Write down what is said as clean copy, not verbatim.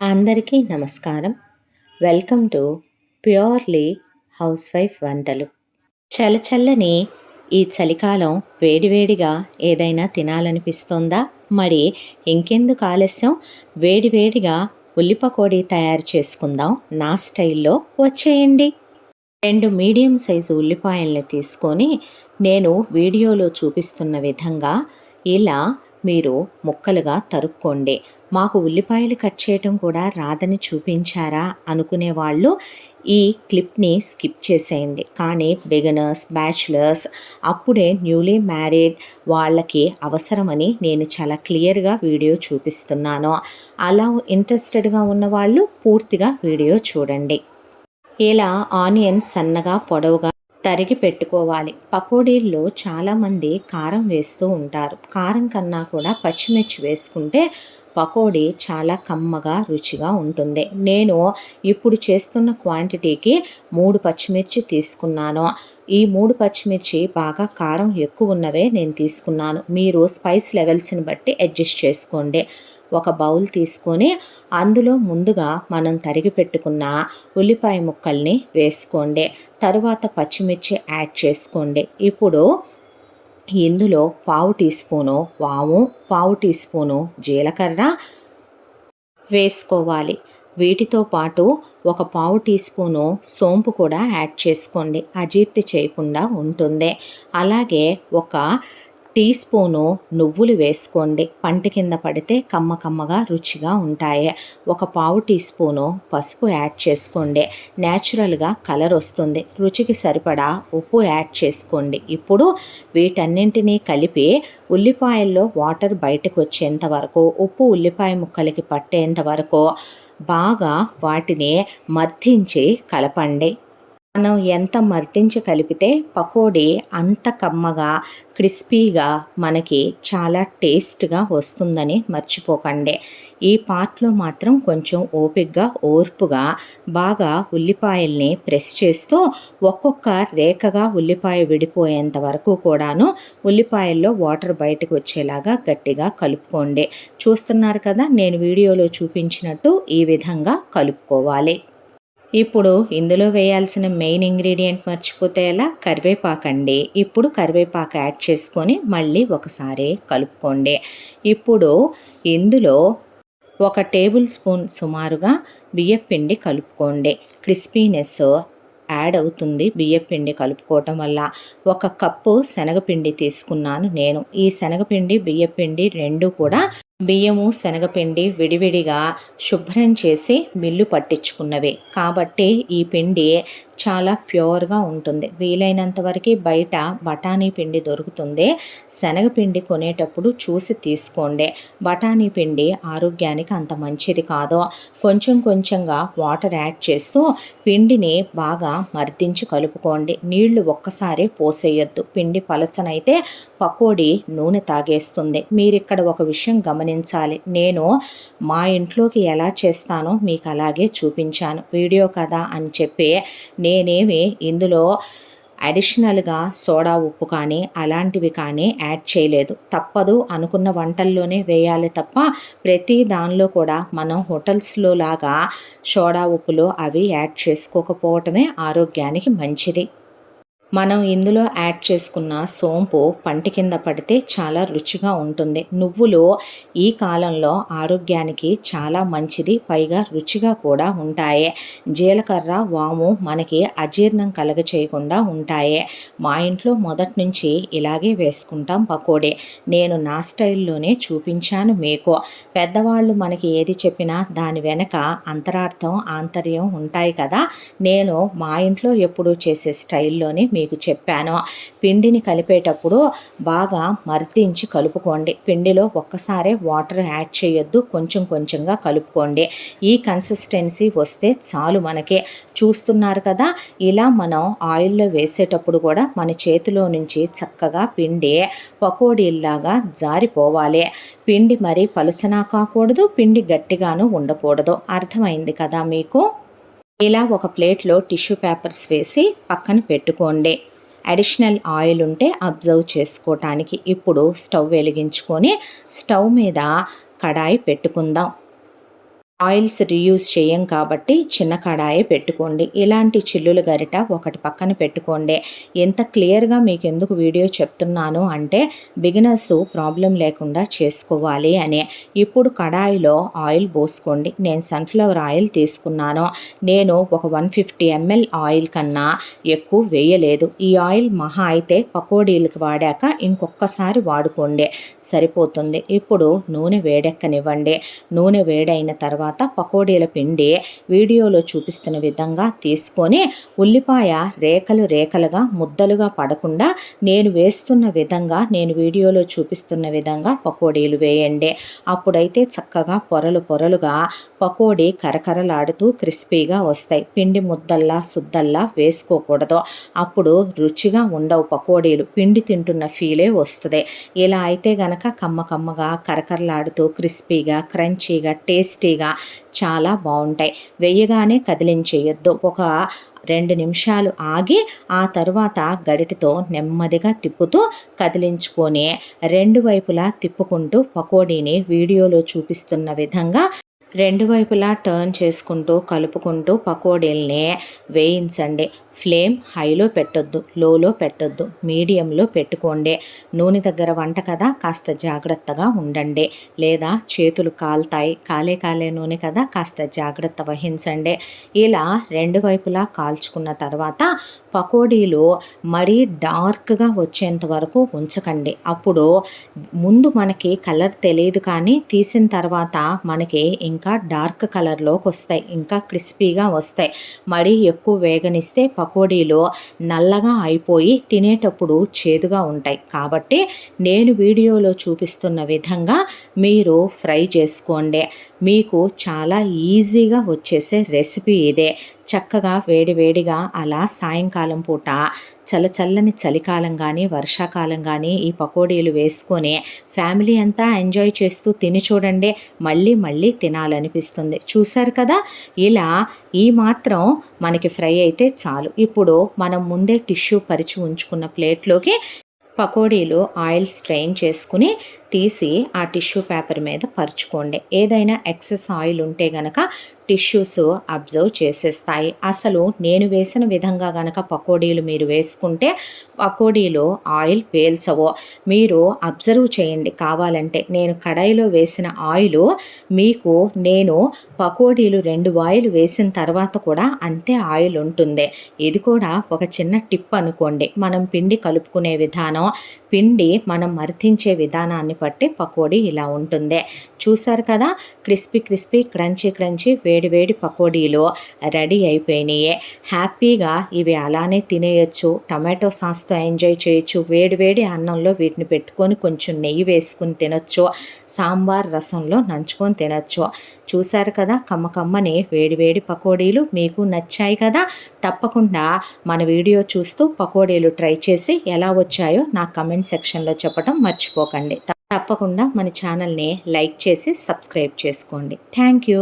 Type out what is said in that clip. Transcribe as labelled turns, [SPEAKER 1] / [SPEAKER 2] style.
[SPEAKER 1] అందరికీ నమస్కారం. Welcome to purely house wife వంటలు. చల్లచల్లని ఈ చలికాలం వేడివేడిగా ఏదైనా తినాలనిపిస్తోందా? మరి ఇంకెందుకు ఆలస్యం, వేడివేడిగా ఉల్లి పకోడీ తయారు చేసుకుందాం నా స్టైల్లో. వచ్చేయండి. 2 మీడియం సైజు ఉల్లిపాయల్ని తీసుకొని నేను వీడియోలో చూపిస్తున్న విధంగా ఇలా మీరు ముక్కలుగా తరుక్కోండి. మాకు ఉల్లిపాయలు కట్ చేయటం కూడా రాదని చూపించారా అనుకునే వాళ్ళు ఈ క్లిప్ని స్కిప్ చేసేయండి. కానీ బిగినర్స్, బ్యాచులర్స్, అప్పుడే న్యూలీ మ్యారీడ్ వాళ్ళకి అవసరమని నేను చాలా క్లియర్గా వీడియో చూపిస్తున్నాను. అలా ఇంట్రెస్టెడ్గా ఉన్నవాళ్ళు పూర్తిగా వీడియో చూడండి. ఇలా ఆనియన్ సన్నగా పొడవుగా తరిగి పెట్టుకోవాలి. పకోడీల్లో చాలామంది కారం వేస్తూ ఉంటారు. కారం కన్నా కూడా పచ్చిమిర్చి వేసుకుంటే పకోడీ చాలా కమ్మగా రుచిగా ఉంటుంది. నేను ఇప్పుడు చేస్తున్న క్వాంటిటీకి 3 పచ్చిమిర్చి తీసుకున్నాను. ఈ 3 పచ్చిమిర్చి బాగా కారం ఎక్కువ ఉన్నవే నేను తీసుకున్నాను. మీరు స్పైస్ లెవెల్స్ని బట్టి అడ్జస్ట్ చేసుకోండి. ఒక బౌల్ తీసుకొని అందులో ముందుగా మనం తరిగి పెట్టుకున్న ఉల్లిపాయ ముక్కల్ని వేసుకోండి. తరువాత పచ్చిమిర్చి యాడ్ చేసుకోండి. ఇప్పుడు ఇందులో 1/2 టీ స్పూను వాము, 1/2 టీ స్పూను జీలకర్ర వేసుకోవాలి. వీటితో పాటు ఒక 1/2 టీ స్పూను సోంపు కూడా యాడ్ చేసుకోండి. అజీర్తి చేయకుండా ఉంటుంది. అలాగే ఒక టీ స్పూను నువ్వులు వేసుకోండి. పంట కింద పడితే కమ్మగా రుచిగా ఉంటాయి. ఒక 1/2 టీ స్పూను పసుపు యాడ్ చేసుకోండి. న్యాచురల్గా కలర్ వస్తుంది. రుచికి సరిపడా ఉప్పు యాడ్ చేసుకోండి. ఇప్పుడు వీటన్నింటినీ కలిపి ఉల్లిపాయల్లో వాటర్ బయటకు వచ్చేంత వరకు, ఉప్పు ఉల్లిపాయ ముక్కలకి పట్టేంత వరకు బాగా వాటిని మర్దించి కలపండి. మనం ఎంత మర్దించి కలిపితే పకోడీ అంత కమ్మగా, క్రిస్పీగా, మనకి చాలా టేస్ట్గా వస్తుందని మర్చిపోకండి. ఈ పార్ట్లో మాత్రం కొంచెం ఓర్పుగా బాగా ఉల్లిపాయల్ని ప్రెస్ చేస్తూ ఒక్కొక్క రేఖగా ఉల్లిపాయ విడిపోయేంత వరకు కూడాను ఉల్లిపాయల్లో వాటర్ బయటకు వచ్చేలాగా గట్టిగా కలుపుకోండి. చూస్తున్నారు కదా, నేను వీడియోలో చూపించినట్టు ఈ విధంగా కలుపుకోవాలి. ఇప్పుడు ఇందులో వేయాల్సిన మెయిన్ ఇంగ్రీడియంట్ మర్చిపోతే ఎలా, కరివేపాకండి. ఇప్పుడు కరివేపాకు యాడ్ చేసుకొని మళ్ళీ ఒకసారి కలుపుకోండి. ఇప్పుడు ఇందులో 1 టేబుల్ స్పూన్ సుమారుగా బియ్యపిండి కలుపుకోండి. క్రిస్పీనెస్ యాడ్ అవుతుంది బియ్యపిండి కలుపుకోవటం వల్ల. 1 కప్పు శనగపిండి తీసుకున్నాను నేను. ఈ శనగపిండి, బియ్యపిండి రెండు కూడా బియ్యము, శనగపిండి విడివిడిగా శుభ్రం చేసి మిల్లు పట్టించుకున్నవి కాబట్టి ఈ పిండి చాలా ప్యూర్గా ఉంటుంది. వీలైనంత వరకు బయట బఠానీ పిండి దొరుకుతుంది. శనగపిండి కొనేటప్పుడు చూసి తీసుకోండి. బఠానీ పిండి ఆరోగ్యానికి అంత మంచిది కాదు. కొంచెంగా వాటర్ యాడ్ చేస్తూ పిండిని బాగా మర్దించి కలుపుకోండి. నీళ్లు ఒక్కసారి పోసేయొద్దు. పిండి పలచనైతే పకోడీ నూనె తాగేస్తుంది. మీరిక్కడ ఒక విషయం గమనించాలి. నేను మా ఇంట్లోకి ఎలా చేస్తానో మీకు అలాగే చూపించాను. వీడియో కదా అని చెప్పి నేనేమి ఇందులో అడిషనల్గా సోడా ఉప్పు కానీ అలాంటివి కానీ యాడ్ చేయలేదు. తప్పదు అనుకున్న వంటల్లోనే వేయాలి తప్ప ప్రతి దానిలో కూడా మనం హోటల్స్లో లాగా సోడా ఉప్పులు అవి యాడ్ చేసుకోకపోవటమే ఆరోగ్యానికి మంచిది. మనం ఇందులో యాడ్ చేసుకున్న సోంపు పంటి కింద పడితే చాలా రుచిగా ఉంటుంది. నువ్వులు ఈ కాలంలో ఆరోగ్యానికి చాలా మంచిది, పైగా రుచిగా కూడా ఉంటాయి. జీలకర్ర, వాము మనకి అజీర్ణం కలగ చేయకుండా ఉంటాయి. మా ఇంట్లో మొదటి నుంచి ఇలాగే వేసుకుంటాం పకోడీ. నేను నా స్టైల్లోనే చూపించాను మీకు. పెద్దవాళ్ళు మనకి ఏది చెప్పినా దాని వెనక అంతరార్థం, ఆంతర్యం ఉంటాయి కదా. నేను మా ఇంట్లో ఎప్పుడూ చేసే స్టైల్లోనే మీకు చెప్పాను. పిండిని కలిపేటప్పుడు బాగా మర్దించి కలుపుకోండి. పిండిలో ఒక్కసారే వాటర్ యాడ్ చేయొద్దు. కొంచెంగా కలుపుకోండి. ఈ కన్సిస్టెన్సీ వస్తే చాలు మనకి. చూస్తున్నారు కదా, ఇలా మనం ఆయిల్లో వేసేటప్పుడు కూడా మన చేతిలో నుంచి చక్కగా పిండి పకోడీల్లాగా జారిపోవాలి. పిండి మరీ పలుచనా కాకూడదు, పిండి గట్టిగాను ఉండకూడదు. అర్థమైంది కదా మీకు. ఇలా ఒక ప్లేట్లో టిష్యూ పేపర్స్ వేసి పక్కన పెట్టుకోండి. అడిషనల్ ఆయిల్ ఉంటే అబ్జర్వ్ చేసుకోవటానికి. ఇప్పుడు స్టవ్ వెలిగించుకొని స్టవ్ మీద కడాయి పెట్టుకుందాం. ఆయిల్స్ రీయూజ్ చేయం కాబట్టి చిన్న కడాయే పెట్టుకోండి. ఇలాంటి చిల్లుల గరిట ఒకటి పక్కన పెట్టుకోండి. ఎంత క్లియర్‌గా మీకెందుకు వీడియో చెప్తున్నాను అంటే బిగినర్స్ ప్రాబ్లమ్ లేకుండా చేసుకోవాలి అని. ఇప్పుడు కడాయిలో ఆయిల్ పోసుకోండి. నేను సన్‌ఫ్లవర్ ఆయిల్ తీసుకున్నాను. నేను ఒక 150 ఎంఎల్ ఆయిల్ కన్నా ఎక్కువ వేయలేదు. ఈ ఆయిల్ మహా అయితే పకోడీలకు వాడాక ఇంకొక్కసారి వాడుకోండి సరిపోతుంది. ఇప్పుడు నూనె వేడెక్కనివ్వండి. నూనె వేడైన తర్వాత పకోడీల పిండి వీడియోలో చూపిస్తున్న విధంగా తీసుకొని ఉల్లిపాయ రేఖలు రేఖలుగా ముద్దలుగా పడకుండా నేను వేస్తున్న విధంగా నేను వీడియోలో చూపిస్తున్న విధంగా పకోడీలు వేయండి. అప్పుడైతే చక్కగా పొరలు పొరలుగా పకోడీ కరకరలాడుతూ క్రిస్పీగా వస్తాయి. పిండి ముద్దల్లా సుద్దల్లా వేసుకోకూడదు. అప్పుడు రుచిగా ఉండవు పకోడీలు. పిండి తింటున్న ఫీలే వస్తుంది. ఇలా అయితే గనక కమ్మ కమ్మగా కరకరలాడుతూ క్రిస్పీగా క్రంచీగా టేస్టీగా చాలా బాగుంటాయి. వేయగానే కదిలించేయొద్దు. ఒక 2 నిమిషాలు ఆగి ఆ తరువాత గరిటెతో నెమ్మదిగా తిప్పుతూ కదిలించుకొని 2 వైపులా తిప్పుకుంటూ పకోడీని వీడియోలో చూపిస్తున్న విధంగా 2 వైపులా టర్న్ చేసుకుంటూ కలుపుకుంటూ పకోడీల్ని వేయించండి. ఫ్లేమ్ హైలో పెట్టొద్దు, లోలో పెట్టొద్దు, మీడియంలో పెట్టుకోండి. నూనె దగ్గర వంట కదా కాస్త జాగ్రత్తగా ఉండండి, లేదా చేతులు కాలుతాయి. కాలే నూనె కదా కాస్త జాగ్రత్త వహించండి. ఇలా 2 వైపులా కాల్చుకున్న తర్వాత పకోడీలు మరీ డార్క్గా వచ్చేంత వరకు ఉంచకండి. అప్పుడు ముందు మనకి కలర్ తెలియదు కానీ తీసిన తర్వాత మనకి ఇంకా డార్క్ కలర్లోకి వస్తాయి, ఇంకా క్రిస్పీగా వస్తాయి. మరీ ఎక్కువ వేగనిస్తే పకోడీలు నల్లగా అయిపోయి తినేటప్పుడు చేదుగా ఉంటాయి. కాబట్టి నేను వీడియోలో చూపిస్తున్న విధంగా మీరు ఫ్రై చేసుకోండి. మీకు చాలా ఈజీగా వచ్చేసే రెసిపీ ఇదే. చక్కగా వేడివేడిగా అలా సాయంకాలం పూట చల్లని చలికాలం కానీ వర్షాకాలం కానీ ఈ పకోడీలు వేసుకొని ఫ్యామిలీ అంతా ఎంజాయ్ చేస్తూ తిని చూడండి. మళ్ళీ మళ్ళీ తినాలనిపిస్తుంది. చూశారు కదా, ఇలా ఈ మాత్రం మనకి ఫ్రై అయితే చాలు. ఇప్పుడు మనం ముందే టిష్యూ పరిచి ఉంచుకున్న ప్లేట్లోకి పకోడీలు ఆయిల్ స్ట్రెయిన్ చేసుకుని తీసి ఆ టిష్యూ పేపర్ మీద పరుచుకోండి. ఏదైనా ఎక్సెస్ ఆయిల్ ఉంటే గనక టిష్యూస్ అబ్జర్వ్ చేసేస్తాయి. అసలు నేను వేసిన విధంగా గనక పకోడీలు మీరు వేసుకుంటే పకోడీలో ఆయిల్ పేల్చవో మీరు అబ్జర్వ్ చేయండి. కావాలంటే నేను కడాయిలో వేసిన ఆయిల్ మీకు నేను పకోడీలు 2 ఆయిల్ వేసిన తర్వాత కూడా అంతే ఆయిల్ ఉంటుంది. ఇది కూడా ఒక చిన్న టిప్ అనుకోండి. మనం పిండి కలుపుకునే విధానం, పిండి మనం మర్తించే విధానాన్ని బట్టి పకోడీ ఇలా ఉంటుంది. చూసారు కదా, క్రిస్పీ క్రంచీ వేడి పకోడీలు రెడీ అయిపోయినాయి. హ్యాపీగా ఇవి అలానే తినేయచ్చు. టమాటో సాస్తో ఎంజాయ్ చేయొచ్చు. వేడి అన్నంలో వీటిని పెట్టుకొని కొంచెం నెయ్యి వేసుకుని తినొచ్చు. సాంబార్ రసంలో నంచుకొని తినొచ్చు. చూశారు కదా, కమ్మని వేడి పకోడీలు మీకు నచ్చాయి కదా. తప్పకుండా మన వీడియో చూస్తూ పకోడీలు ట్రై చేసి ఎలా వచ్చాయో నా కమెంట్ సెక్షన్లో చెప్పడం మర్చిపోకండి. తప్పకుండా మన ఛానల్ని లైక్ చేసి సబ్స్క్రైబ్ చేసుకోండి. Thank you.